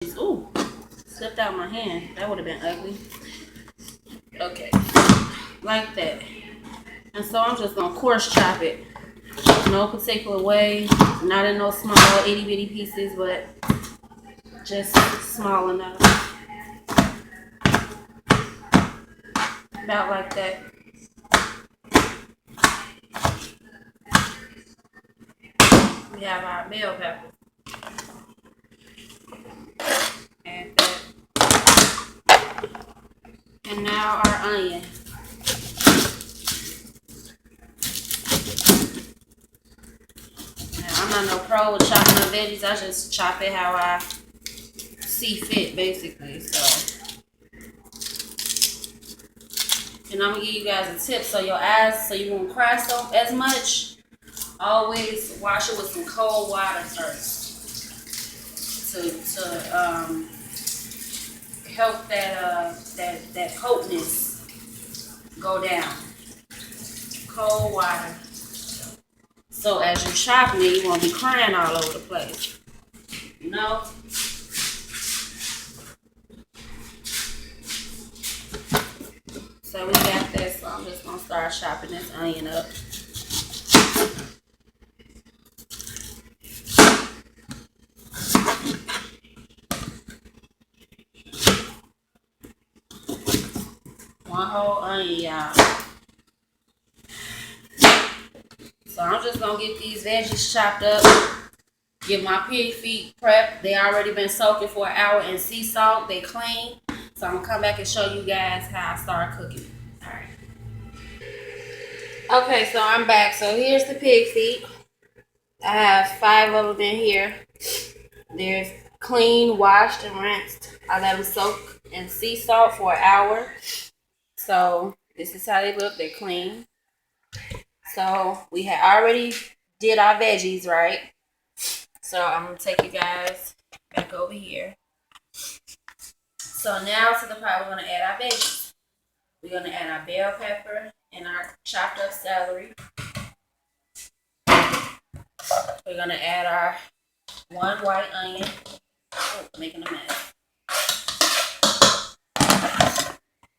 Ooh, slipped out my hand. That would have been ugly. Okay, like that. And so I'm just gonna coarse chop it. No particular way. Not in no small itty bitty pieces, but just small enough. About like that. We have our bell pepper. Add that. And now our onion. Now, I'm not no pro with chopping up veggies. I just chop it how I see fit, basically. So, and I'm gonna give you guys a tip so your eyes, so you won't cry so as much. Always wash it with some cold water first to help that coatness go down. Cold water. So as you're chopping it, you won't be crying all over the place. You know? So we got that, so I'm just gonna start chopping this onion up. One whole onion, y'all. So I'm just gonna get these veggies chopped up. Get my pig feet prepped. They already been soaking for an hour in sea salt. They clean. So I'm gonna come back and show you guys how I start cooking. Alright. Okay, so I'm back. So here's the pig feet. I have 5 of them in here. They're clean, washed, and rinsed. I let them soak in sea salt for an hour. So this is how they look. They're clean. So we had already did our veggies, right? So I'm going to take you guys back over here. So now to the part we're going to add our veggies. We're going to add our bell pepper and our chopped up celery. We're going to add our 1 white onion. Oh, making a mess.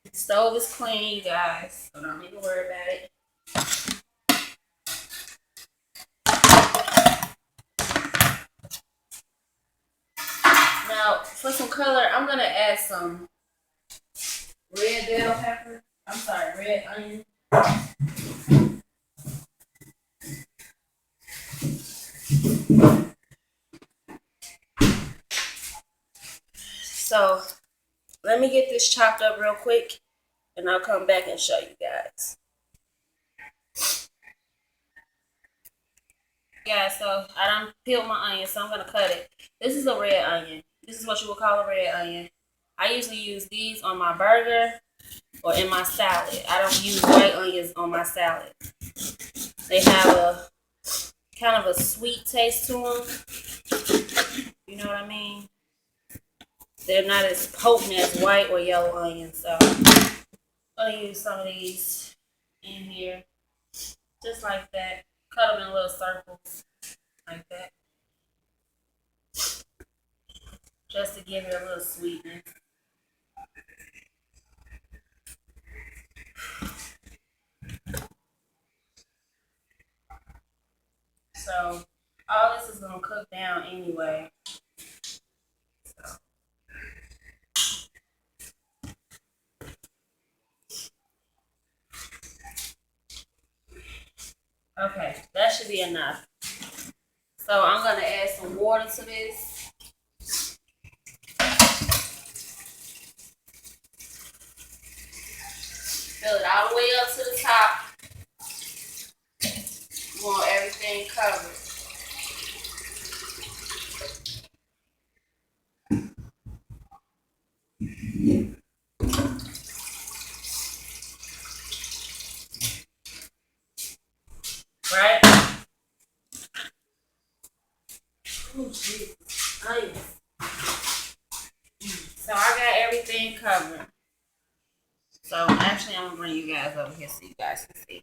The stove is clean, you guys, so don't even worry about it. Now, for some color, I'm going to add some red bell pepper. I'm sorry, red onion. So, let me get this chopped up real quick, and I'll come back and show you guys. Guys, so I done peeled my onion, so I'm going to cut it. This is a red onion. This is what you would call a red onion. I usually use these on my burger or in my salad. I don't use white onions on my salad. They have a kind of a sweet taste to them. You know what I mean? They're not as potent as white or yellow onions. So I'm going to use some of these in here. Just like that. Cut them in little circles. Like that. Just to give it a little sweetness. So all this is going to cook down anyway. So. Okay, that should be enough. So I'm going to add some water to this. Fill it all the way up to the top. You want everything covered. Right? Oh, Jesus. So I got everything covered. So actually, I'm gonna bring you guys over here so you guys can see.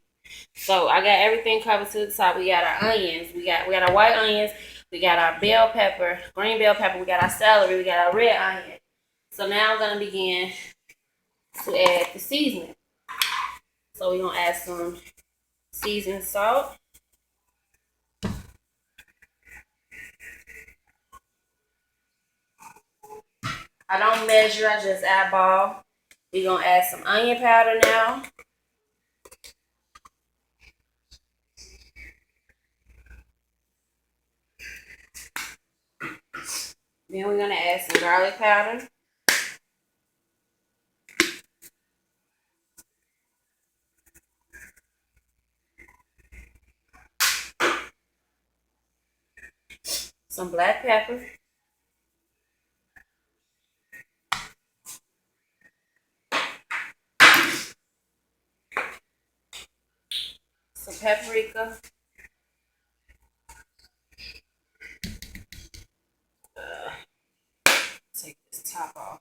So I got everything covered to the top. We got our onions. We got our white onions. We got our bell pepper, green bell pepper. We got our celery. We got our red onion. So now I'm going to begin to add the seasoning. So we're going to add some seasoned salt. I don't measure, I just eyeball. We're going to add some onion powder now. Then we're going to add some garlic powder. Some black pepper. Some paprika. Take this top off.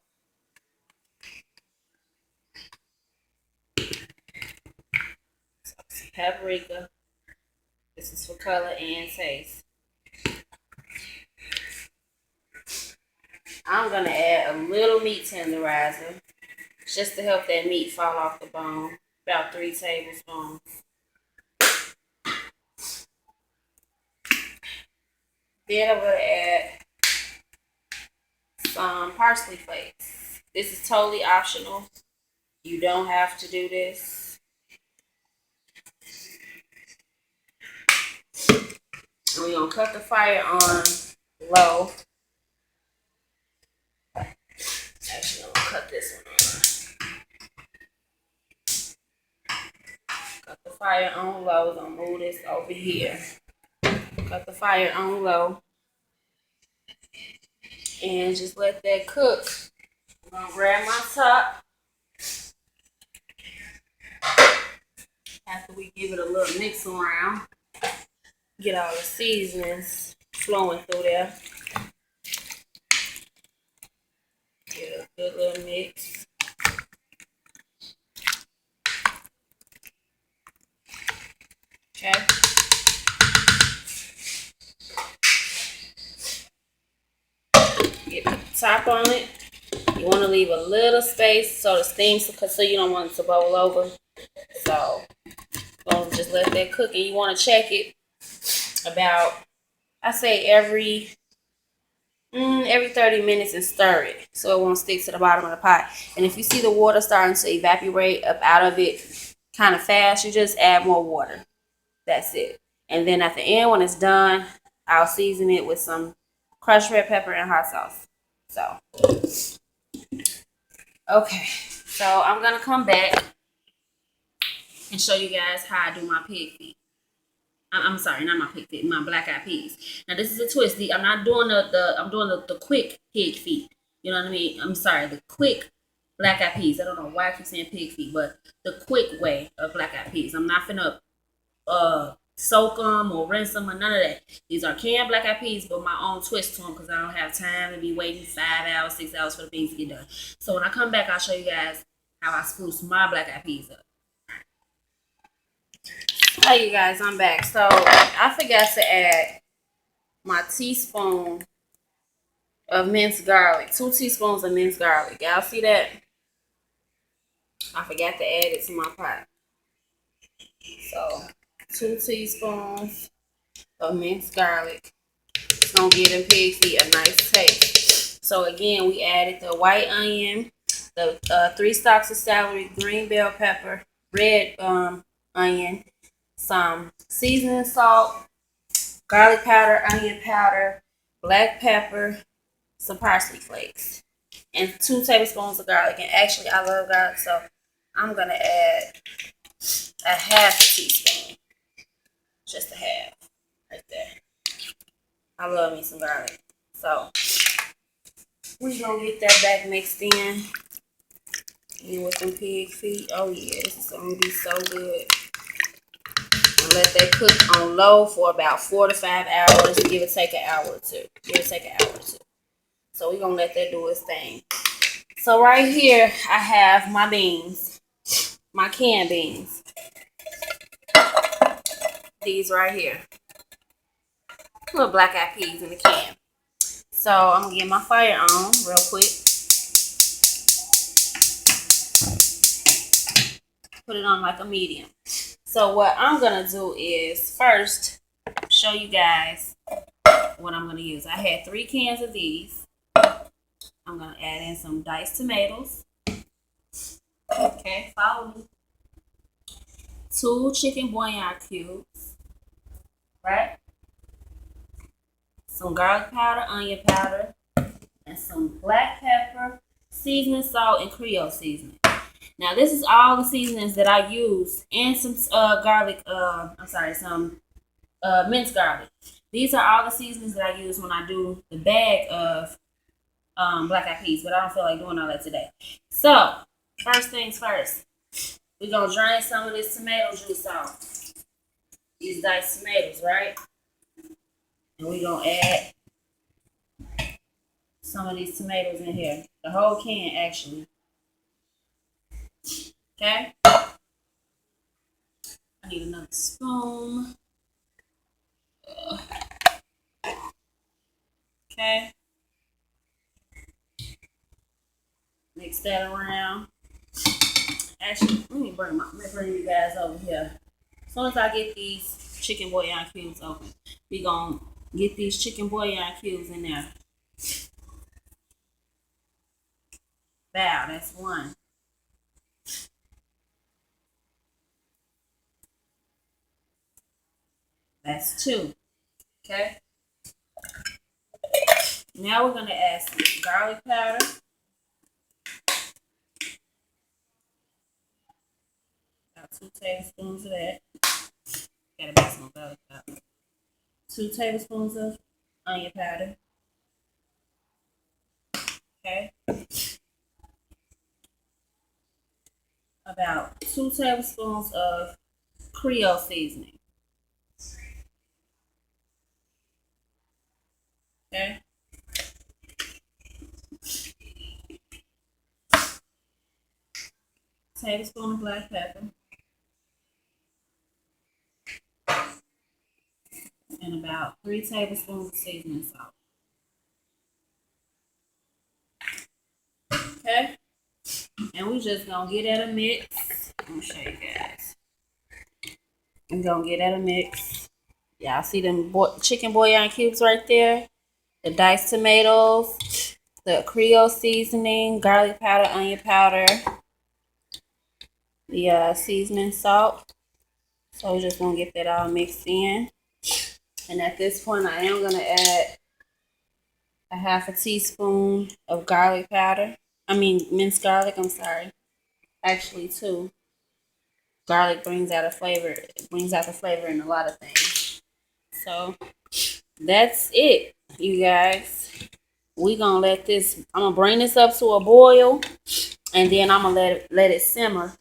So some paprika. This is for color and taste. I'm going to add a little meat tenderizer just to help that meat fall off the bone. About 3 tablespoons. Then I'm going to add some parsley flakes. This is totally optional. You don't have to do this. And we're going to cut the fire on low. Actually, I'm going to cut this one on. Cut the fire on low. We're going to move this over here. Cut the fire on low. And just let that cook. I'm going to grab my top. After we give it a little mix around. Get all the seasonings flowing through there. Get a good little mix. Okay. Get the top on it. You want to leave a little space so the steam, so you don't want it to boil over. So, just let that cook, and you want to check it about, I say every 30 minutes, and stir it so it won't stick to the bottom of the pot. And if you see the water starting to evaporate up out of it kind of fast, you just add more water. That's it. And then at the end, when it's done, I'll season it with some crushed red pepper and hot sauce. So, okay. So I'm going to come back and show you guys how I do my pig feet. I'm sorry, not my pig feet, my black-eyed peas. Now this is a twist. I'm not doing I'm doing the quick pig feet. You know what I mean? I'm sorry, the quick black-eyed peas. I don't know why I keep saying pig feet, but the quick way of black-eyed peas. I'm not finna soak them or rinse them or none of that. These are canned black-eyed peas, but my own twist to them because I don't have time to be waiting 5 hours, 6 hours for the beans to get done. So when I come back, I'll show you guys how I spruce my black-eyed peas up. Hey you guys, I'm back. So I forgot to add my teaspoon of minced garlic. 2 teaspoons of minced garlic. Y'all see that? I forgot to add it to my pot. So 2 teaspoons of minced garlic. It's gonna give them pig feet a nice taste. So again, we added the white onion, the 3 stalks of celery, green bell pepper, red onion, some seasoning salt, garlic powder, onion powder, black pepper, some parsley flakes, and 2 tablespoons of garlic. And actually, I love garlic, so I'm going to add a half teaspoon. Just a half. Right there. I love me some garlic. So, we're going to get that back mixed in. And with some pig feet. Oh, yeah. This is going to be so good. And let that cook on low for about 4 to 5 hours. Give it take an hour or two. So we're going to let that do its thing. So right here, I have my beans. My canned beans. These right here. little black-eyed peas in the can. So I'm gonna get my fire on real quick. Put it on like a medium. So what I'm gonna do is first show you guys what I'm gonna use. I had 3 cans of these. I'm gonna add in some diced tomatoes. Okay, follow me. 2 chicken bouillon cubes, right? Some garlic powder, onion powder, and some black pepper, seasoning salt, and Creole seasoning. Now this is all the seasonings that I use, and some some minced garlic. These are all the seasonings that I use when I do the bag of black-eyed peas, but I don't feel like doing all that today. So first things first, we're gonna drain some of this tomato juice off. These diced tomatoes, right? And we're gonna add some of these tomatoes in here. The whole can, actually. Okay? I need another spoon. Okay? Mix that around. Actually, let me bring you guys over here. As soon as I get these chicken bouillon cubes open, we gonna get these chicken bouillon cubes in there. Bow, that's 1. That's 2. Okay? Now we're gonna add some garlic powder. About 2 tablespoons of that. Gotta make some garlic powder. 2 tablespoons of onion powder. Okay. About 2 tablespoons of Creole seasoning. Okay. Tablespoon of black pepper. And about 3 tablespoons of seasoning salt. Okay. And we just gonna get at a mix. Let me show you guys. I'm gonna get at a mix. Y'all see them chicken bouillon cubes right there? The diced tomatoes, the Creole seasoning, garlic powder, onion powder, the seasoning salt. So we're just gonna get that all mixed in. And at this point, I am gonna add a 1/2 teaspoon of garlic powder. Minced garlic. I'm sorry. Actually, 2. Garlic brings out a flavor. It brings out the flavor in a lot of things. So that's it, you guys. We gonna let this. I'm gonna bring this up to a boil, and then I'm gonna let it simmer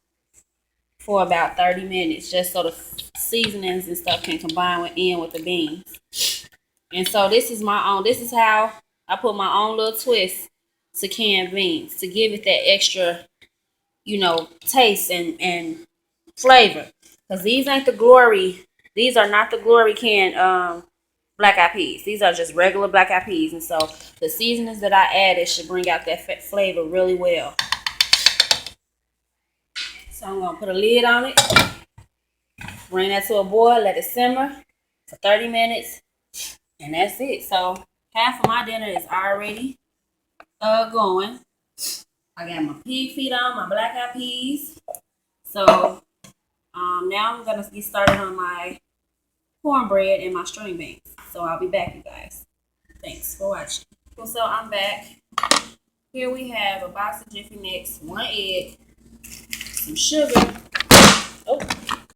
for about 30 minutes, just so the seasonings and stuff can combine with the beans. And so this is how I put my own little twist to canned beans to give it that extra, taste and flavor. Because these are not the glory canned black-eyed peas. These are just regular black-eyed peas. And so the seasonings that I added should bring out that flavor really well. So I'm going to put a lid on it. Bring that to a boil. Let it simmer for 30 minutes. And that's it. So half of my dinner is already going. I got my pig feet on, my black-eyed peas. So now I'm going to get started on my cornbread and my string beans. So I'll be back, you guys. Thanks for watching. So I'm back. Here we have a box of Jiffy Mix, 1 egg, some sugar,